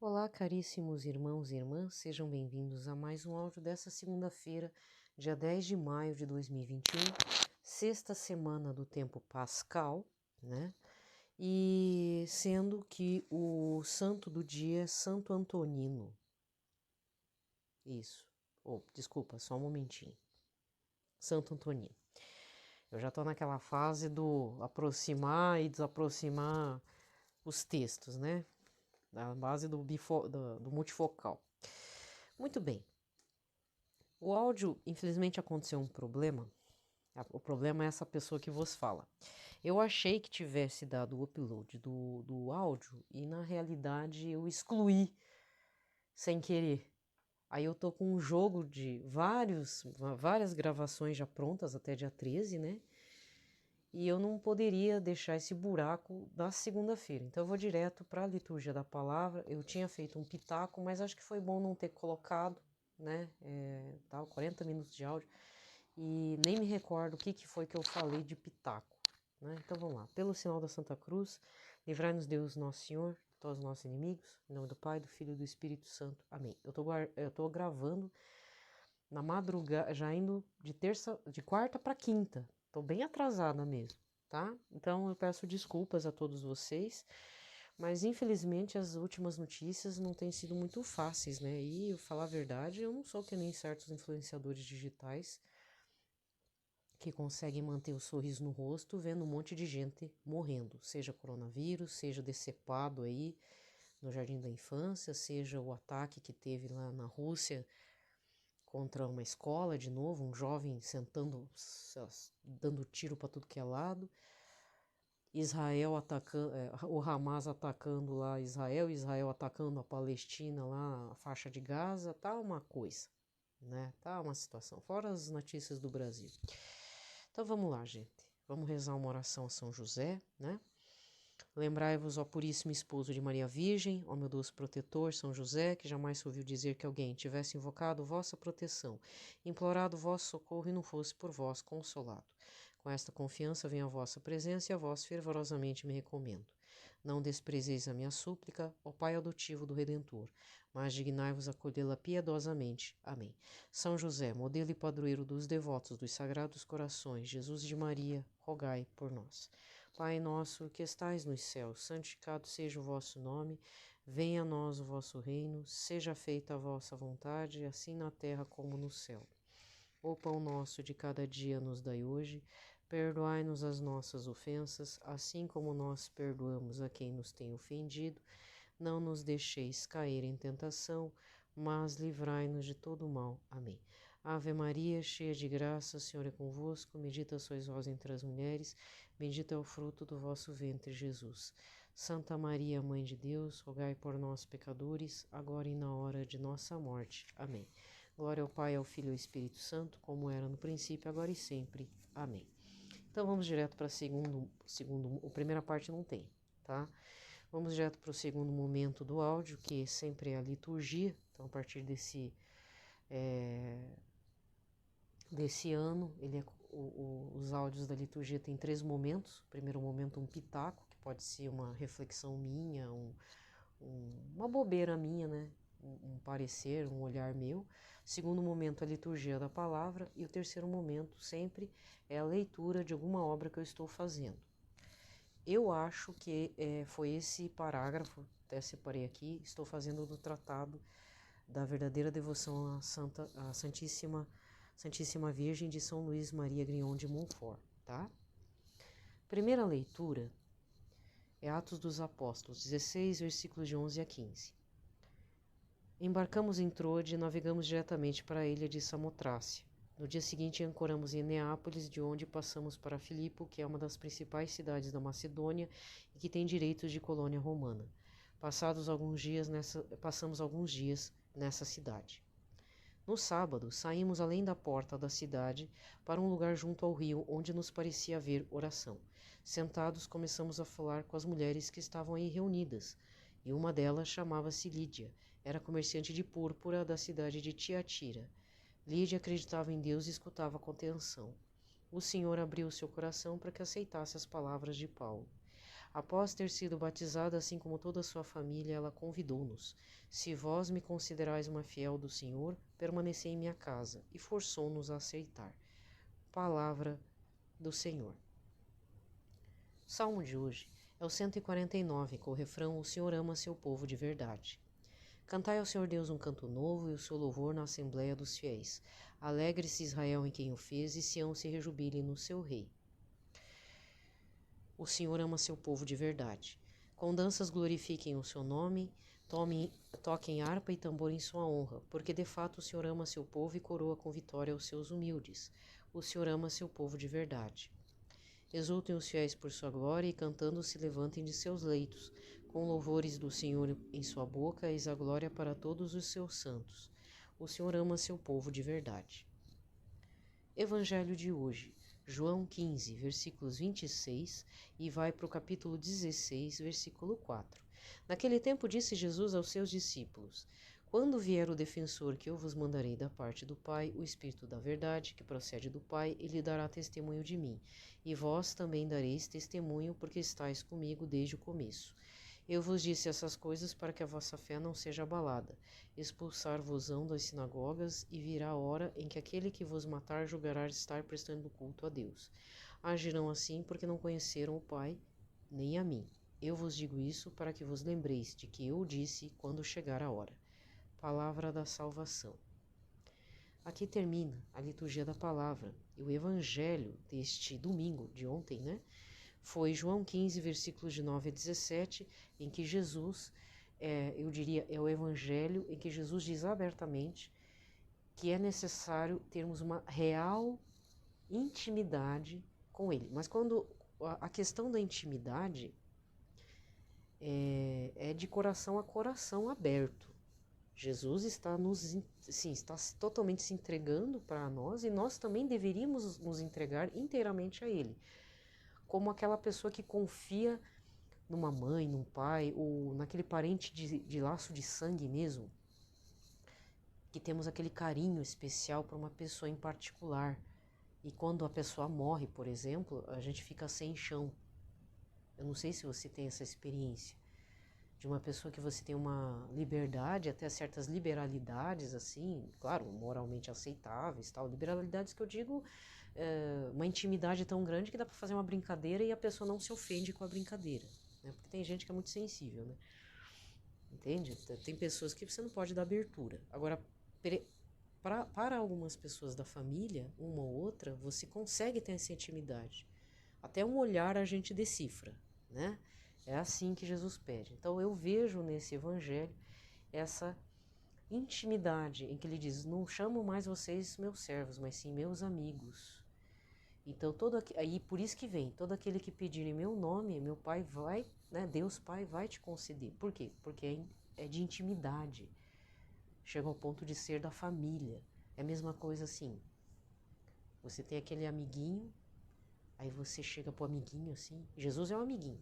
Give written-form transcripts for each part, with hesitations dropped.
Olá, caríssimos irmãos e irmãs, sejam bem-vindos a mais um áudio dessa segunda-feira, dia 10 de maio de 2021, sexta semana do tempo pascal, né? E sendo que o santo do dia é Santo Antonino. Isso. Desculpa, só um momentinho. Santo Antonino. Eu já tô naquela fase do aproximar e desaproximar os textos, né? Na base do multifocal. Muito bem. O áudio, infelizmente, aconteceu um problema. O problema é essa pessoa que vos fala. Eu achei que tivesse dado o upload do áudio e, na realidade, eu excluí sem querer. Aí eu tô com um jogo de várias gravações já prontas até dia 13, né? E eu não poderia deixar esse buraco da segunda-feira. Então eu vou direto para a liturgia da palavra. Eu tinha feito um pitaco, mas acho que foi bom não ter colocado, né? Tava 40 minutos de áudio e nem me recordo o que foi que eu falei de pitaco, né? Então vamos lá. Pelo sinal da Santa Cruz, livrai-nos Deus Nosso Senhor, de todos os nossos inimigos, em nome do Pai, do Filho e do Espírito Santo. Amém. Eu tô gravando na madrugada, já indo de quarta para quinta. Tô bem atrasada mesmo, tá? Então eu peço desculpas a todos vocês, mas infelizmente as últimas notícias não têm sido muito fáceis, né? E, falar a verdade, eu não sou que nem certos influenciadores digitais que conseguem manter o sorriso no rosto vendo um monte de gente morrendo, seja coronavírus, seja decepado aí no Jardim da Infância, seja o ataque que teve lá na Rússia contra uma escola, de novo, um jovem sentando, dando tiro para tudo que é lado, Israel atacando, o Hamas atacando lá Israel atacando a Palestina lá, a faixa de Gaza, tá uma coisa, né? Tá uma situação, fora as notícias do Brasil. Então vamos lá, gente. Vamos rezar uma oração a São José, né? Lembrai-vos, ó puríssimo esposo de Maria Virgem, ó meu doce protetor, São José, que jamais se ouviu dizer que alguém tivesse invocado vossa proteção, implorado vosso socorro e não fosse por vós consolado. Com esta confiança venho à vossa presença e a vós fervorosamente me recomendo. Não desprezeis a minha súplica, ó Pai adotivo do Redentor, mas dignai-vos acolhê-la piedosamente. Amém. São José, modelo e padroeiro dos devotos dos Sagrados Corações, Jesus de Maria, rogai por nós. Pai nosso que estais nos céus, santificado seja o vosso nome, venha a nós o vosso reino, seja feita a vossa vontade, assim na terra como no céu. O pão nosso de cada dia nos dai hoje, perdoai-nos as nossas ofensas, assim como nós perdoamos a quem nos tem ofendido, não nos deixeis cair em tentação, mas livrai-nos de todo o mal. Amém. Ave Maria, cheia de graça, o Senhor é convosco, bendita sois vós entre as mulheres, bendito é o fruto do vosso ventre, Jesus. Santa Maria, Mãe de Deus, rogai por nós, pecadores, agora e na hora de nossa morte. Amém. Glória ao Pai, ao Filho e ao Espírito Santo, como era no princípio, agora e sempre. Amém. Então vamos direto para a primeira parte não tem, tá? Vamos direto para o segundo momento do áudio, que sempre é a liturgia. Então, a partir desse ano, os áudios da liturgia têm 3 momentos. O primeiro momento, um pitaco, que pode ser uma reflexão minha, uma bobeira minha, né? Um parecer, um olhar meu. Segundo momento, a liturgia da palavra. E o terceiro momento, sempre, é a leitura de alguma obra que eu estou fazendo. Eu acho que foi esse parágrafo, até separei aqui, estou fazendo do tratado da verdadeira devoção à Santíssima Virgem de São Luís Maria Grignon de Montfort, tá? Primeira leitura é Atos dos Apóstolos, 16, versículos de 11 a 15. Embarcamos em Troade e navegamos diretamente para a ilha de Samotrácia. No dia seguinte ancoramos em Neápolis, de onde passamos para Filipo, que é uma das principais cidades da Macedônia e que tem direitos de colônia romana. Passamos alguns dias nessa cidade. No sábado, saímos além da porta da cidade para um lugar junto ao rio onde nos parecia haver oração. Sentados, começamos a falar com as mulheres que estavam aí reunidas, e uma delas chamava-se Lídia. Era comerciante de púrpura da cidade de Tiatira. Lídia acreditava em Deus e escutava com atenção. O Senhor abriu seu coração para que aceitasse as palavras de Paulo. Após ter sido batizada, assim como toda a sua família, ela convidou-nos: Se vós me considerais uma fiel do Senhor, permanecei em minha casa, e forçou-nos a aceitar. Palavra do Senhor. O salmo de hoje é o 149, com o refrão: O Senhor ama seu povo de verdade. Cantai ao Senhor Deus um canto novo e o seu louvor na Assembleia dos Fiéis. Alegre-se Israel em quem o fez e Sião se rejubile no seu rei. O Senhor ama seu povo de verdade. Com danças glorifiquem o seu nome, toquem harpa e tambor em sua honra, porque de fato o Senhor ama seu povo e coroa com vitória os seus humildes. O Senhor ama seu povo de verdade. Exultem os fiéis por sua glória e cantando se levantem de seus leitos. Com louvores do Senhor em sua boca, eis a glória para todos os seus santos. O Senhor ama seu povo de verdade. Evangelho de hoje, João 15, versículos 26, e vai para o capítulo 16, versículo 4. Naquele tempo disse Jesus aos seus discípulos: Quando vier o defensor que eu vos mandarei da parte do Pai, o Espírito da verdade, que procede do Pai, ele dará testemunho de mim. E vós também dareis testemunho, porque estáis comigo desde o começo. Eu vos disse essas coisas para que a vossa fé não seja abalada. Expulsar-vos-ão das sinagogas, e virá a hora em que aquele que vos matar julgará estar prestando culto a Deus. Agirão assim porque não conheceram o Pai, nem a mim. Eu vos digo isso para que vos lembreis de que eu disse quando chegar a hora. Palavra da salvação. Aqui termina a liturgia da palavra e o evangelho deste domingo, de ontem, né? Foi João 15, versículos de 9 a 17, em que Jesus, eu diria, é o evangelho em que Jesus diz abertamente que é necessário termos uma real intimidade com Ele. Mas quando a questão da intimidade é de coração a coração aberto. Jesus está está totalmente se entregando para nós e nós também deveríamos nos entregar inteiramente a Ele. Como aquela pessoa que confia numa mãe, num pai, ou naquele parente de laço de sangue mesmo, que temos aquele carinho especial para uma pessoa em particular. E quando a pessoa morre, por exemplo, a gente fica sem chão. Eu não sei se você tem essa experiência de uma pessoa que você tem uma liberdade, até certas liberalidades, assim, claro, moralmente aceitáveis, tal, liberalidades que eu digo, uma intimidade tão grande que dá para fazer uma brincadeira e a pessoa não se ofende com a brincadeira, né? Porque tem gente que é muito sensível, né? Entende? Tem pessoas que você não pode dar abertura. Agora, para algumas pessoas da família, uma ou outra, você consegue ter essa intimidade. Até um olhar a gente decifra, né? É assim que Jesus pede. Então eu vejo nesse evangelho essa intimidade em que ele diz: não chamo mais vocês meus servos, mas sim meus amigos. Então aí por isso que vem, todo aquele que pedir em meu nome, meu Pai vai, né, Deus Pai vai te conceder. Por quê? Porque é de intimidade. Chega ao ponto de ser da família. É a mesma coisa assim. Você tem aquele amiguinho, aí você chega pro amiguinho assim. Jesus é um amiguinho.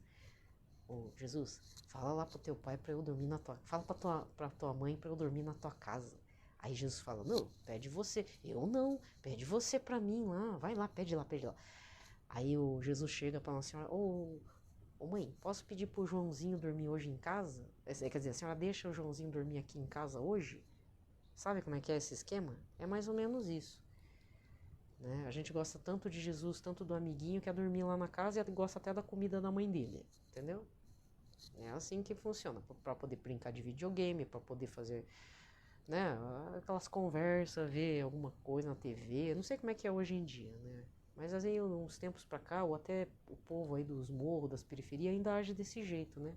Ô, Jesus, fala lá pro teu pai para eu dormir na tua... Fala pra tua mãe para eu dormir na tua casa. Aí Jesus fala: não, pede você. Eu não, pede você para mim lá. Vai lá, pede lá, pede lá. Aí o Jesus chega pra Nossa Senhora: ô mãe, posso pedir pro Joãozinho dormir hoje em casa? Quer dizer, a senhora deixa o Joãozinho dormir aqui em casa hoje? Sabe como é que é esse esquema? É mais ou menos isso. Né? A gente gosta tanto de Jesus, tanto do amiguinho, que é dormir lá na casa e gosta até da comida da mãe dele. Entendeu? É assim que funciona. Para poder brincar de videogame, para poder fazer, né, aquelas conversas, ver alguma coisa na TV. Não sei como é que é hoje em dia, né? Mas assim, uns tempos pra cá, ou até o povo aí dos morros, das periferias, ainda age desse jeito, né?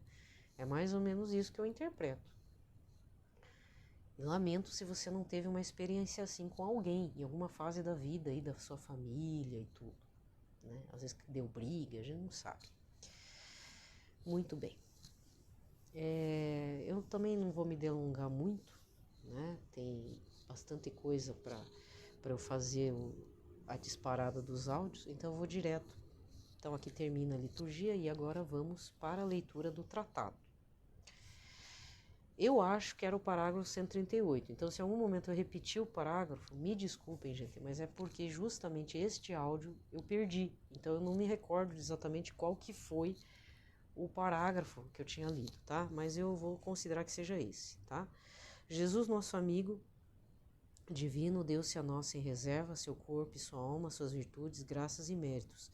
É mais ou menos isso que eu interpreto. E lamento se você não teve uma experiência assim com alguém, em alguma fase da vida aí, da sua família e tudo, né? Às vezes deu briga, a gente não sabe. Muito bem. Eu também não vou me delongar muito, né? Tem bastante coisa para eu fazer a disparada dos áudios, então eu vou direto. Então aqui termina a liturgia e agora vamos para a leitura do tratado. Eu acho que era o parágrafo 138, então se em algum momento eu repetir o parágrafo, me desculpem, gente, mas é porque justamente este áudio eu perdi, então eu não me recordo exatamente qual que foi o parágrafo que eu tinha lido, tá? Mas eu vou considerar que seja esse, tá? Jesus, nosso amigo divino, deu-se a nós em reserva, seu corpo e sua alma, suas virtudes, graças e méritos.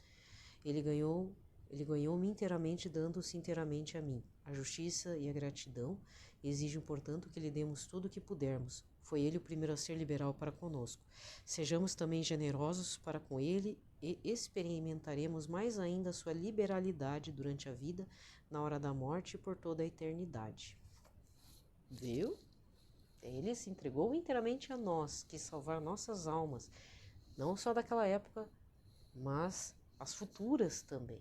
Ele ganhou-me inteiramente, dando-se inteiramente a mim. A justiça e a gratidão exigem, portanto, que lhe demos tudo o que pudermos. Foi ele o primeiro a ser liberal para conosco. Sejamos também generosos para com ele e experimentaremos mais ainda a sua liberalidade durante a vida, na hora da morte e por toda a eternidade. Viu? Ele se entregou inteiramente a nós, quis salvar nossas almas, não só daquela época, mas as futuras também,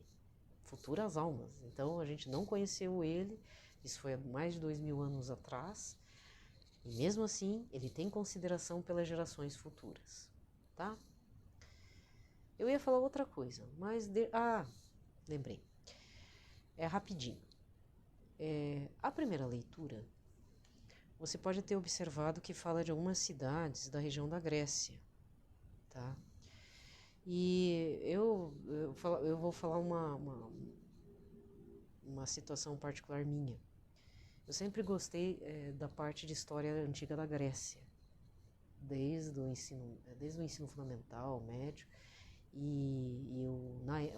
futuras almas. Então a gente não conheceu ele, isso foi há mais de 2000 anos atrás, e mesmo assim ele tem consideração pelas gerações futuras, tá? Eu ia falar outra coisa, mas... lembrei. É rapidinho. A primeira leitura, você pode ter observado que fala de algumas cidades da região da Grécia, tá? E eu vou falar uma situação particular minha. Eu sempre gostei da parte de história antiga da Grécia, desde o ensino fundamental, médio,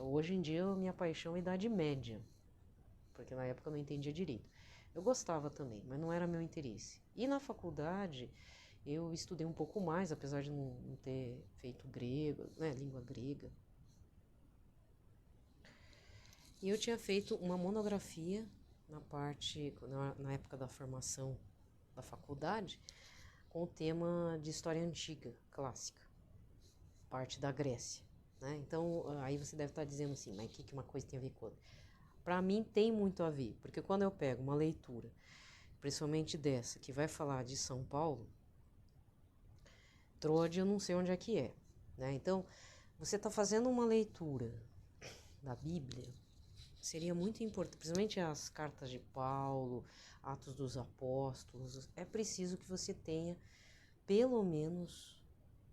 hoje em dia minha paixão é a Idade Média, porque na época eu não entendia direito. Eu gostava também, mas não era meu interesse. E na faculdade eu estudei um pouco mais, apesar de não ter feito grego, né, língua grega. E eu tinha feito uma monografia na época da formação da faculdade, com o tema de história antiga, clássica, parte da Grécia, né? Então, aí você deve estar dizendo assim, mas o que uma coisa tem a ver com outra? Para mim tem muito a ver, porque quando eu pego uma leitura, principalmente dessa, que vai falar de São Paulo, Troade eu não sei onde é que é, né? Então, você está fazendo uma leitura da Bíblia, seria muito importante, principalmente as cartas de Paulo, Atos dos Apóstolos, é preciso que você tenha, pelo menos,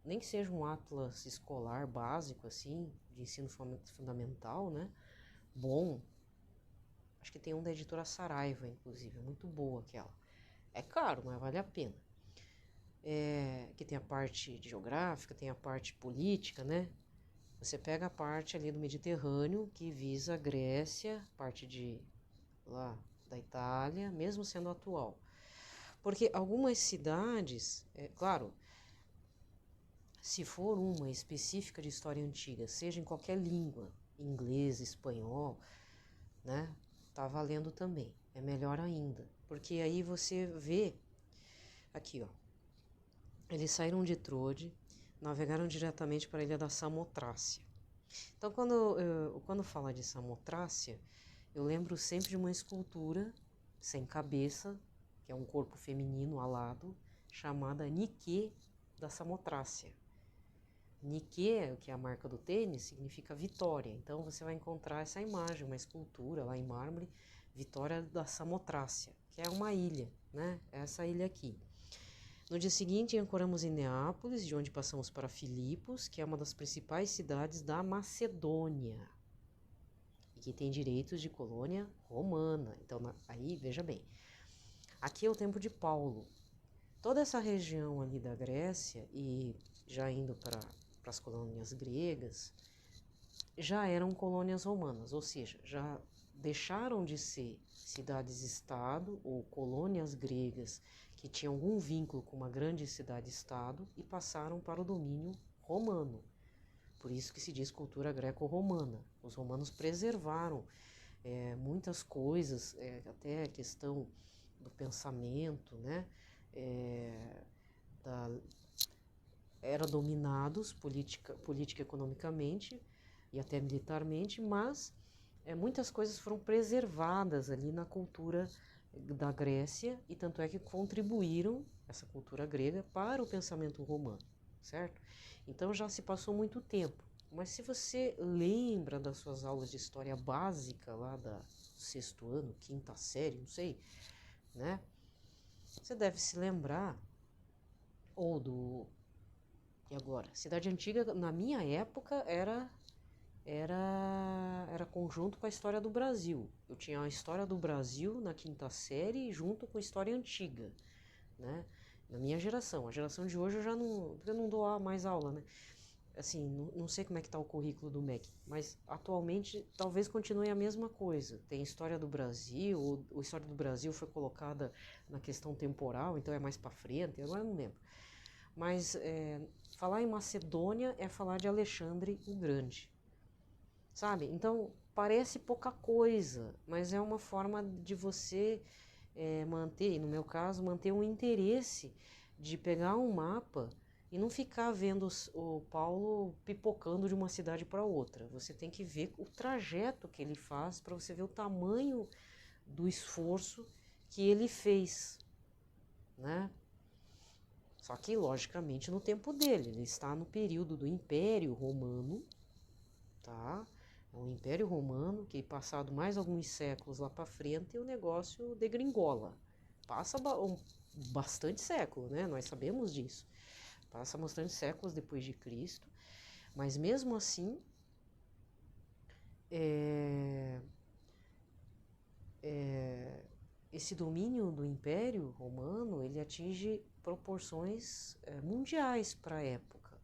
nem que seja um atlas escolar básico, assim, de ensino fundamental, né? Bom, acho que tem um da editora Saraiva, inclusive, é muito boa aquela. É caro, mas vale a pena. Que tem a parte geográfica, tem a parte política, né? Você pega a parte ali do Mediterrâneo, que visa a Grécia, parte de lá da Itália, mesmo sendo atual. Porque algumas cidades, claro, se for uma específica de história antiga, seja em qualquer língua, inglês, espanhol, né? Tá valendo também, é melhor ainda. Porque aí você vê, aqui ó, eles saíram de Troade, navegaram diretamente para a ilha da Samotrácia. Então, quando fala de Samotrácia, eu lembro sempre de uma escultura sem cabeça, que é um corpo feminino alado, chamada Nike da Samotrácia. Nike, que é a marca do tênis, significa vitória. Então, você vai encontrar essa imagem, uma escultura lá em mármore, Vitória da Samotrácia, que é uma ilha, né? Essa ilha aqui. No dia seguinte, ancoramos em Neápolis, de onde passamos para Filipos, que é uma das principais cidades da Macedônia, e que tem direitos de colônia romana. Então, aí, veja bem, aqui é o tempo de Paulo. Toda essa região ali da Grécia, e já indo para as colônias gregas, já eram colônias romanas, ou seja, já deixaram de ser cidades-estado ou colônias gregas que tinham algum vínculo com uma grande cidade-estado e passaram para o domínio romano. Por isso que se diz cultura greco-romana. Os romanos preservaram muitas coisas, até a questão do pensamento, né? Eram dominados política economicamente e até militarmente, mas muitas coisas foram preservadas ali na cultura da Grécia, e tanto é que contribuíram, essa cultura grega, para o pensamento romano, certo? Então já se passou muito tempo, mas se você lembra das suas aulas de história básica lá do sexto ano, quinta série, não sei, né? Você deve se lembrar, E agora? Cidade Antiga, na minha época, era era conjunto com a história do Brasil. Eu tinha a história do Brasil na quinta série junto com a história antiga, né? Na minha geração. A geração de hoje eu não dou mais aula, né? Assim, não sei como é que está o currículo do MEC, mas atualmente talvez continue a mesma coisa. Tem história do Brasil, ou a história do Brasil foi colocada na questão temporal, então é mais para frente, agora eu não lembro. Mas falar em Macedônia é falar de Alexandre o Grande, sabe? Então parece pouca coisa, mas é uma forma de você manter, no meu caso, manter um interesse de pegar um mapa e não ficar vendo o Paulo pipocando de uma cidade para outra. Você tem que ver o trajeto que ele faz para você ver o tamanho do esforço que ele fez, né? Só que, logicamente, no tempo dele. Ele está no período do Império Romano, tá? É um Império Romano que, passado mais alguns séculos lá para frente, o negócio degringola. Passa bastante século, né? Nós sabemos disso. Passa bastante séculos depois de Cristo, mas mesmo assim, esse domínio do Império Romano, ele atinge proporções mundiais para a época,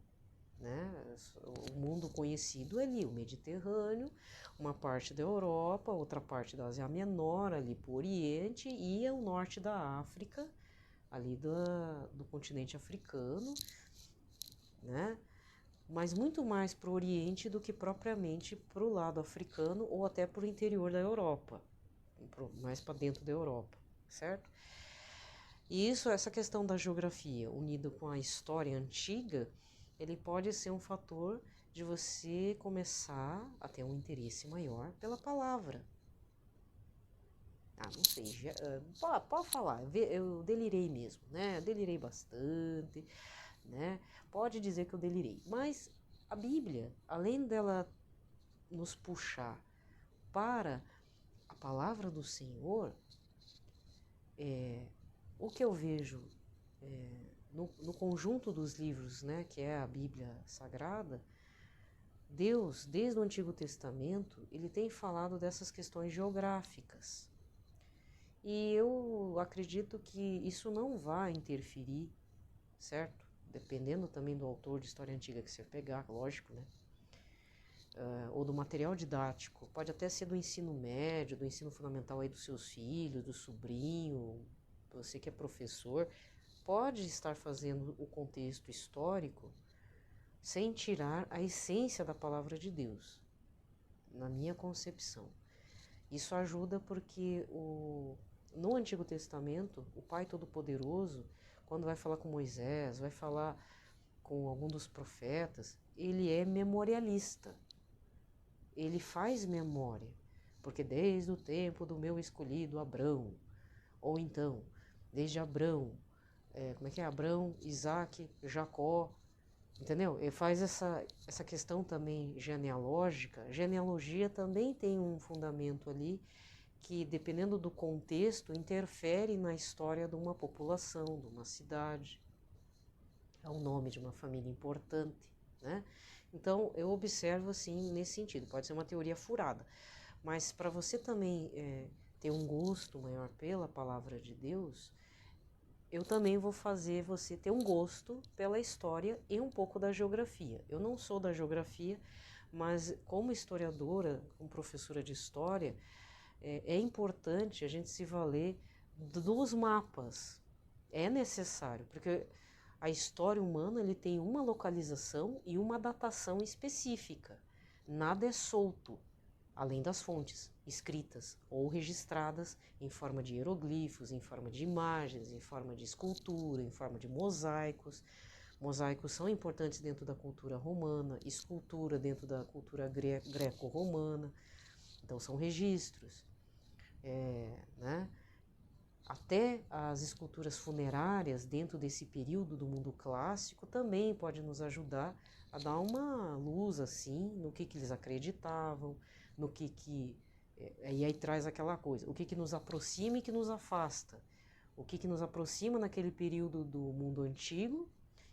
né? O mundo conhecido ali, o Mediterrâneo, uma parte da Europa, outra parte da Ásia Menor, ali para o Oriente, e o norte da África, ali do continente africano, né? Mas muito mais para o Oriente do que propriamente para o lado africano ou até para o interior da Europa, mais para dentro da Europa, certo? E essa questão da geografia unida com a história antiga, ele pode ser um fator de você começar a ter um interesse maior pela palavra. Não sei, pode falar, eu delirei mesmo, né? Eu delirei bastante, né? Pode dizer que eu delirei, mas a Bíblia, além dela nos puxar para a palavra do Senhor, o que eu vejo no conjunto dos livros, né, que é a Bíblia Sagrada, Deus, desde o Antigo Testamento, ele tem falado dessas questões geográficas. E eu acredito que isso não vai interferir, certo? Dependendo também do autor de história antiga que você pegar, lógico, né? Ou do material didático, pode até ser do ensino médio, do ensino fundamental aí dos seus filhos, do sobrinho, você que é professor, pode estar fazendo o contexto histórico sem tirar a essência da palavra de Deus, na minha concepção. Isso ajuda porque no Antigo Testamento, o Pai Todo-Poderoso, quando vai falar com Moisés, vai falar com algum dos profetas, ele é memorialista. Ele faz memória, porque desde o tempo do meu escolhido Abrão, ou então, desde Abrão, Abrão, Isaac, Jacó, entendeu? Ele faz essa questão também genealógica. Genealogia também tem um fundamento ali que, dependendo do contexto, interfere na história de uma população, de uma cidade. É o nome de uma família importante, né? Então, eu observo assim nesse sentido. Pode ser uma teoria furada, mas para você também ter um gosto maior pela palavra de Deus, eu também vou fazer você ter um gosto pela história e um pouco da geografia. Eu não sou da geografia, mas como historiadora, como professora de história, é importante a gente se valer dos mapas. É necessário, porque a história humana ele tem uma localização e uma datação específica. Nada é solto, além das fontes escritas ou registradas em forma de hieroglifos, em forma de imagens, em forma de escultura, em forma de mosaicos. Mosaicos são importantes dentro da cultura romana, escultura dentro da cultura greco-romana. Então são registros, né? Até as esculturas funerárias dentro desse período do mundo clássico também pode nos ajudar a dar uma luz assim no que eles acreditavam, no que e aí traz aquela coisa, o que nos aproxima e que nos afasta, o que nos aproxima naquele período do mundo antigo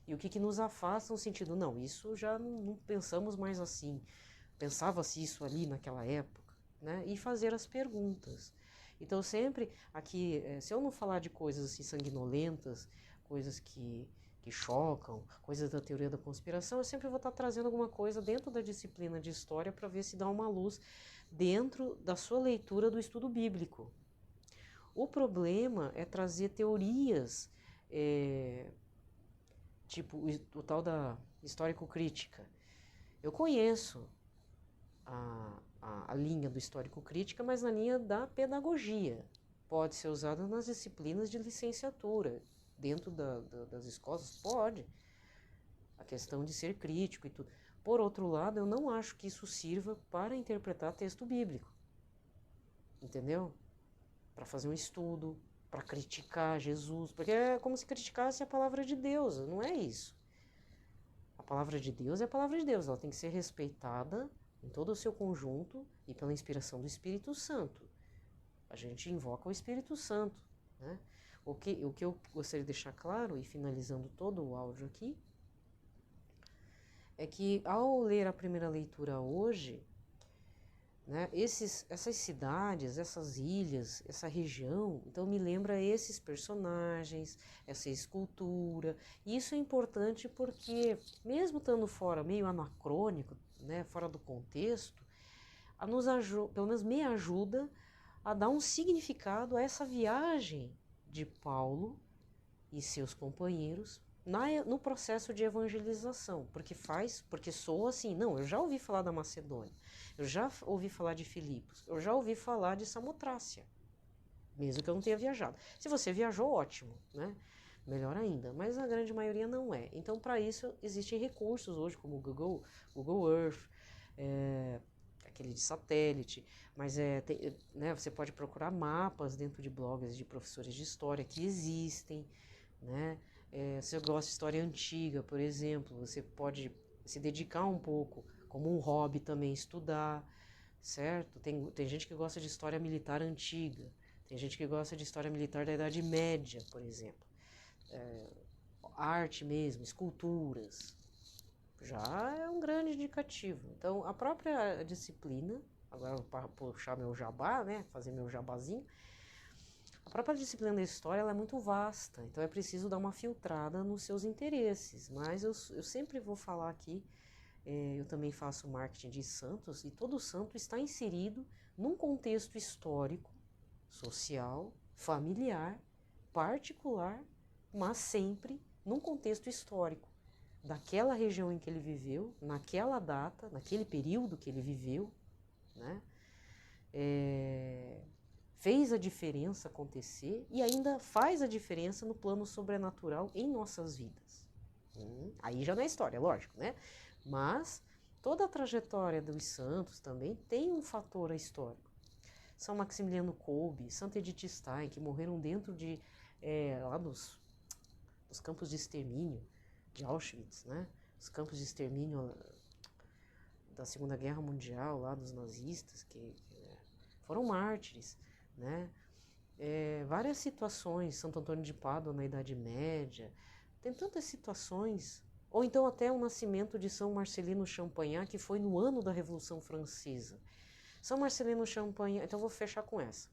e o que nos afasta no sentido, não, isso já não pensamos mais assim, Pensava-se isso ali naquela época, né? E fazer as perguntas. Então sempre aqui, se eu não falar de coisas assim sanguinolentas, coisas que chocam, coisas da teoria da conspiração, eu sempre vou estar trazendo alguma coisa dentro da disciplina de história para ver se dá uma luz dentro da sua leitura do estudo bíblico. O problema é trazer teorias, tipo o tal da histórico-crítica. Eu conheço a linha do histórico-crítica, mas na linha da pedagogia. Pode ser usada nas disciplinas de licenciatura. Dentro das escolas, pode. A questão de ser crítico e tudo. Por outro lado, eu não acho que isso sirva para interpretar texto bíblico. Entendeu? Para fazer um estudo, para criticar Jesus. Porque é como se criticasse a palavra de Deus. Não é isso. A palavra de Deus é a palavra de Deus. Ela tem que ser respeitada em todo o seu conjunto e pela inspiração do Espírito Santo. A gente invoca o Espírito Santo, né? O que eu gostaria de deixar claro, e finalizando todo o áudio aqui, é que ao ler a primeira leitura hoje, né, essas cidades, essas ilhas, essa região, então me lembra esses personagens, essa escultura. E isso é importante porque, mesmo estando fora, meio anacrônico, né, fora do contexto, pelo menos me ajuda a dar um significado a essa viagem de Paulo e seus companheiros no processo de evangelização, porque soa assim, não, eu já ouvi falar da Macedônia, eu já ouvi falar de Filipos, eu já ouvi falar de Samotrácia, mesmo que eu não tenha viajado. Se você viajou, ótimo, né? Melhor ainda, mas a grande maioria não é. Então, para isso, existem recursos hoje, como o Google Earth, aquele de satélite, mas né, você pode procurar mapas dentro de blogs de professores de história que existem, né? Se você gosta de história antiga, por exemplo, você pode se dedicar um pouco, como um hobby também, estudar, certo? Tem gente que gosta de história militar antiga, tem gente que gosta de história militar da Idade Média, por exemplo. Arte mesmo, esculturas, já é um grande indicativo. Então, a própria disciplina, agora para puxar meu jabá, né, fazer meu jabazinho, a própria disciplina da história ela é muito vasta, então é preciso dar uma filtrada nos seus interesses. Mas eu sempre vou falar aqui, eu também faço marketing de santos, e todo santo está inserido num contexto histórico, social, familiar, particular, mas sempre num contexto histórico daquela região em que ele viveu, naquela data, naquele período que ele viveu, né? Fez a diferença acontecer e ainda faz a diferença no plano sobrenatural em nossas vidas. Aí já não é história, lógico, né? Mas toda a trajetória dos santos também tem um fator histórico. São Maximiliano Kolbe, Santa Edith Stein, que morreram dentro de lá dos campos de extermínio de Auschwitz, né? Os campos de extermínio da Segunda Guerra Mundial, lá dos nazistas, que foram mártires, né? Várias situações, Santo Antônio de Pádua na Idade Média, tem tantas situações. Ou então até o nascimento de São Marcelino Champagnat, que foi no ano da Revolução Francesa. São Marcelino Champagnat, então eu vou fechar com essa.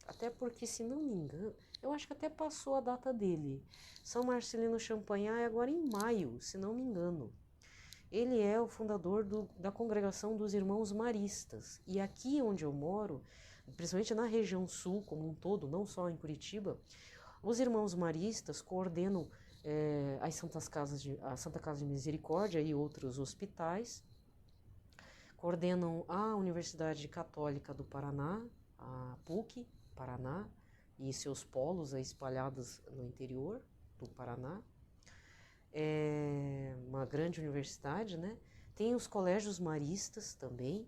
Até porque, se não me engano, eu acho que até passou a data dele. São Marcelino Champagnat é agora em maio, se não me engano. Ele é o fundador da Congregação dos Irmãos Maristas. E aqui onde eu moro, principalmente na região sul como um todo, não só em Curitiba, os Irmãos Maristas coordenam a Santa Casa de Misericórdia e outros hospitais, coordenam a Universidade Católica do Paraná, a PUC, Paraná, e seus polos espalhados no interior do Paraná. É uma grande universidade, né? Tem os colégios maristas também,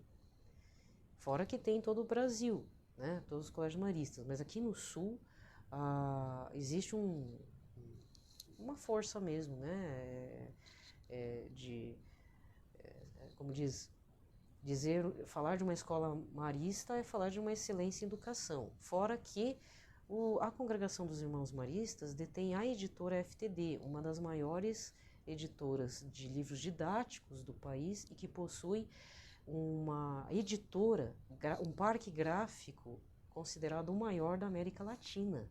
fora que tem em todo o Brasil, né? Todos os colégios maristas. Mas aqui no sul existe uma força mesmo, né? Como falar de uma escola marista é falar de uma excelência em educação. Fora que a Congregação dos Irmãos Maristas detém a editora FTD, uma das maiores editoras de livros didáticos do país e que possui uma editora, um parque gráfico considerado o maior da América Latina.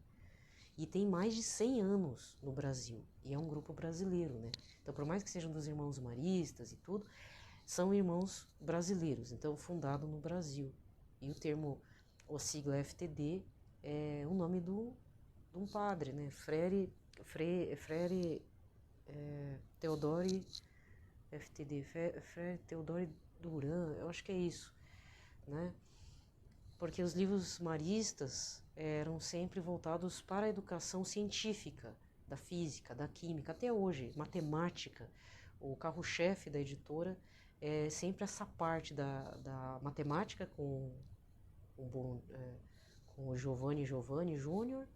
E tem mais de 100 anos no Brasil. E é um grupo brasileiro, né? Então, por mais que sejam dos irmãos maristas e tudo, são irmãos brasileiros. Então, fundado no Brasil. E o termo, o sigla FTD, é o nome de um padre, né? Frere Teodori FTD, Frere Teodori Duran, eu acho que é isso, né? Porque os livros maristas eram sempre voltados para a educação científica, da física, da química, até hoje, matemática. O carro-chefe da editora é sempre essa parte da matemática com o Giovanni Júnior,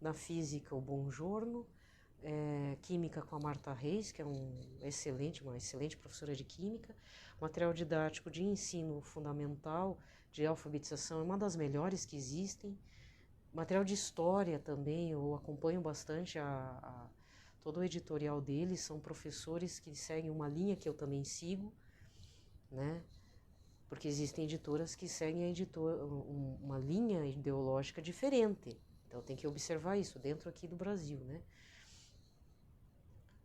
na física o Bongiorno, química com a Marta Reis, que é uma excelente professora de química, material didático de ensino fundamental, de alfabetização, é uma das melhores que existem, material de história também, eu acompanho bastante todo o editorial deles, são professores que seguem uma linha que eu também sigo, né? Porque existem editoras que seguem uma linha ideológica diferente, então tem que observar isso dentro aqui do Brasil, né?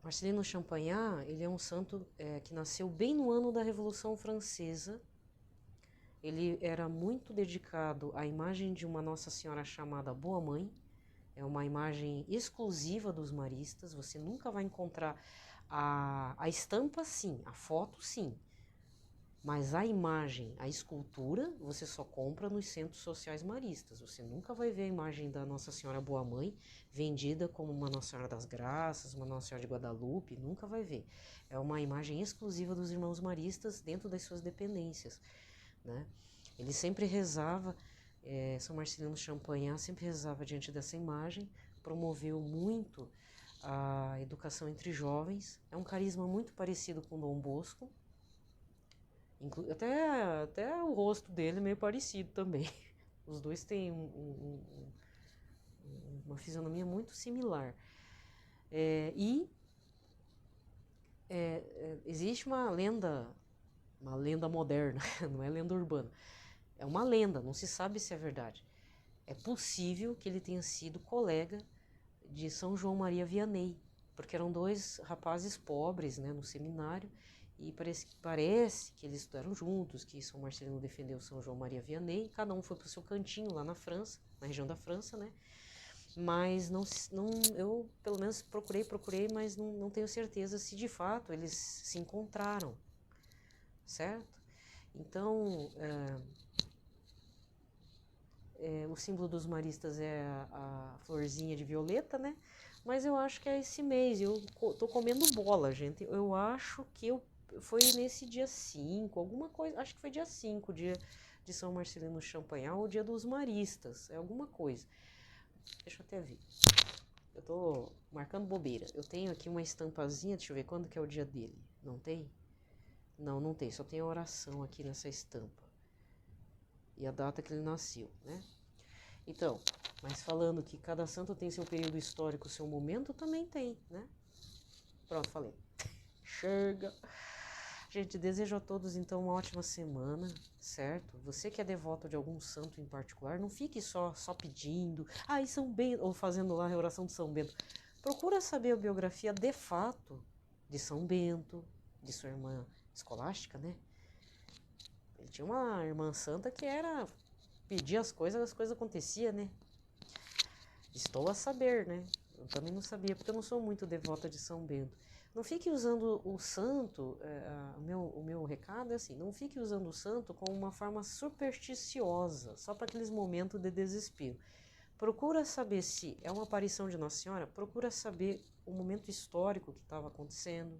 Marcelino Champagnat, ele é um santo que nasceu bem no ano da Revolução Francesa. Ele era muito dedicado à imagem de uma Nossa Senhora chamada Boa Mãe. É uma imagem exclusiva dos maristas. Você nunca vai encontrar a estampa, sim, a foto, sim. Mas a imagem, a escultura, você só compra nos centros sociais maristas. Você nunca vai ver a imagem da Nossa Senhora Boa Mãe vendida como uma Nossa Senhora das Graças, uma Nossa Senhora de Guadalupe, nunca vai ver. É uma imagem exclusiva dos irmãos maristas dentro das suas dependências, né? Ele sempre rezava, São Marcelino Champagnat sempre rezava diante dessa imagem, promoveu muito a educação entre jovens, é um carisma muito parecido com Dom Bosco, até o rosto dele é meio parecido também. Os dois têm uma fisionomia muito similar. Existe uma lenda moderna, não é lenda urbana. É uma lenda, não se sabe se é verdade. É possível que ele tenha sido colega de São João Maria Vianney, porque eram dois rapazes pobres, né, no seminário, e parece que eles estudaram juntos, que São Marcelino defendeu São João Maria Vianney, cada um foi para o seu cantinho lá na França, na região da França, né? Mas eu pelo menos procurei, mas não tenho certeza se de fato eles se encontraram, certo? Então, o símbolo dos maristas é a florzinha de violeta, né? Mas eu acho que é esse mês, eu tô comendo bola, gente. Eu acho que foi nesse dia 5, alguma coisa, acho que foi dia 5, dia de São Marcelino Champagnat, ou dia dos maristas, é alguma coisa. Deixa eu até ver. Eu tô marcando bobeira. Eu tenho aqui uma estampazinha, deixa eu ver quando que é o dia dele. Não tem? Não tem, só tem a oração aqui nessa estampa. E a data que ele nasceu, né? Então, mas falando que cada santo tem seu período histórico, seu momento, também tem, né? Pronto, falei. Chega! Gente, desejo a todos, então, uma ótima semana, certo? Você que é devoto de algum santo em particular, não fique só pedindo, e São Bento, ou fazendo lá a oração de São Bento. Procura saber a biografia de fato de São Bento, de sua irmã escolástica, né? Ele tinha uma irmã santa que era pedir as coisas aconteciam, né? Estou a saber, né? Eu também não sabia, porque eu não sou muito devota de São Bento. Não fique usando o santo, o meu recado é assim, não fique usando o santo como uma forma supersticiosa, só para aqueles momentos de desespero. Procura saber se é uma aparição de Nossa Senhora, procura saber o momento histórico que estava acontecendo,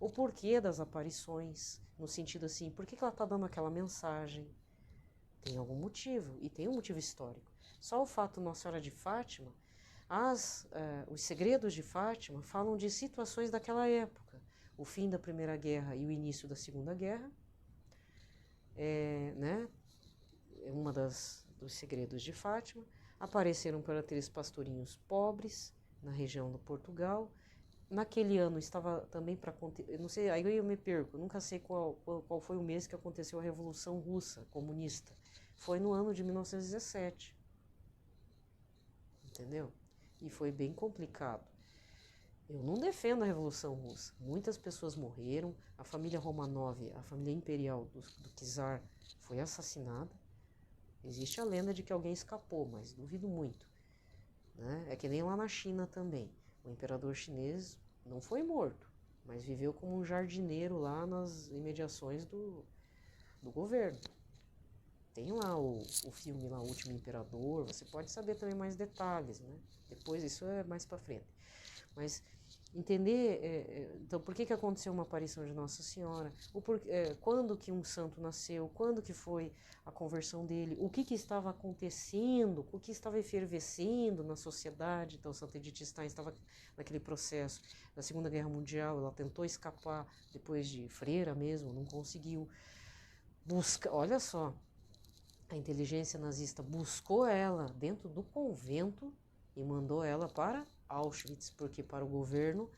o porquê das aparições, no sentido assim, por que ela está dando aquela mensagem? Tem algum motivo, e tem um motivo histórico. Só o fato Nossa Senhora de Fátima, os segredos de Fátima falam de situações daquela época. O fim da Primeira Guerra e o início da Segunda Guerra, né? É uma dos segredos de Fátima. Apareceram para aqueles pastorinhos pobres na região do Portugal, naquele ano estava também para acontecer, não sei, aí eu me perco, nunca sei qual foi o mês que aconteceu a Revolução Russa comunista. Foi no ano de 1917, entendeu? E foi bem complicado. Eu não defendo a Revolução Russa. Muitas pessoas morreram. A família Romanov, a família imperial do czar, foi assassinada. Existe a lenda de que alguém escapou, mas duvido muito. Né? É que nem lá na China também. O imperador chinês não foi morto, mas viveu como um jardineiro lá nas imediações do governo. Tem lá o filme lá, O Último Imperador, você pode saber também mais detalhes, né? Depois, isso é mais pra frente. Mas entender, então, por que aconteceu uma aparição de Nossa Senhora, quando que um santo nasceu, quando que foi a conversão dele, o que estava acontecendo, o que estava efervescendo na sociedade. Então, Santa Edith Stein estava naquele processo da Segunda Guerra Mundial, ela tentou escapar depois de freira mesmo, não conseguiu. Olha só, a inteligência nazista buscou ela dentro do convento e mandou ela para Auschwitz, porque para o governo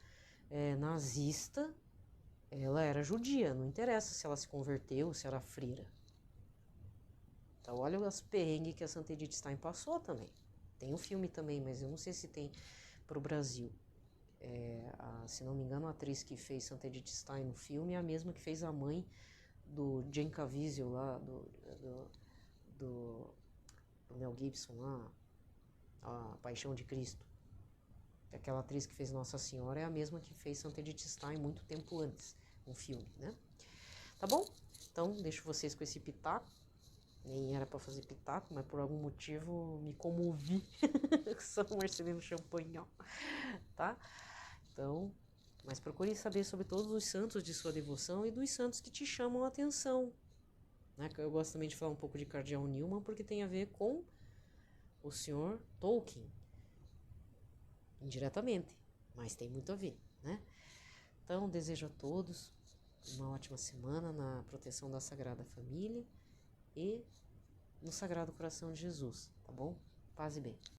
nazista ela era judia, não interessa se ela se converteu, se era freira. Então olha as perrengues que a Santa Edith Stein passou também. Tem um filme também, mas eu não sei se tem para o Brasil. Se não me engano, a atriz que fez Santa Edith Stein no filme é a mesma que fez a mãe do Jane Caviezel lá, do Mel Gibson lá, A Paixão de Cristo. Aquela atriz que fez Nossa Senhora é a mesma que fez Santa Edith Stein muito tempo antes, um filme, né? Tá bom? Então, deixo vocês com esse pitaco. Nem era para fazer pitaco, mas por algum motivo me comovi com São Marcelino Champagnat, tá? Então, mas procure saber sobre todos os santos de sua devoção e dos santos que te chamam a atenção. Né? Eu gosto também de falar um pouco de Cardeal Newman, porque tem a ver com o Sr. Tolkien, indiretamente, mas tem muito a ver, né? Então, desejo a todos uma ótima semana na proteção da Sagrada Família e no Sagrado Coração de Jesus, tá bom? Paz e bem.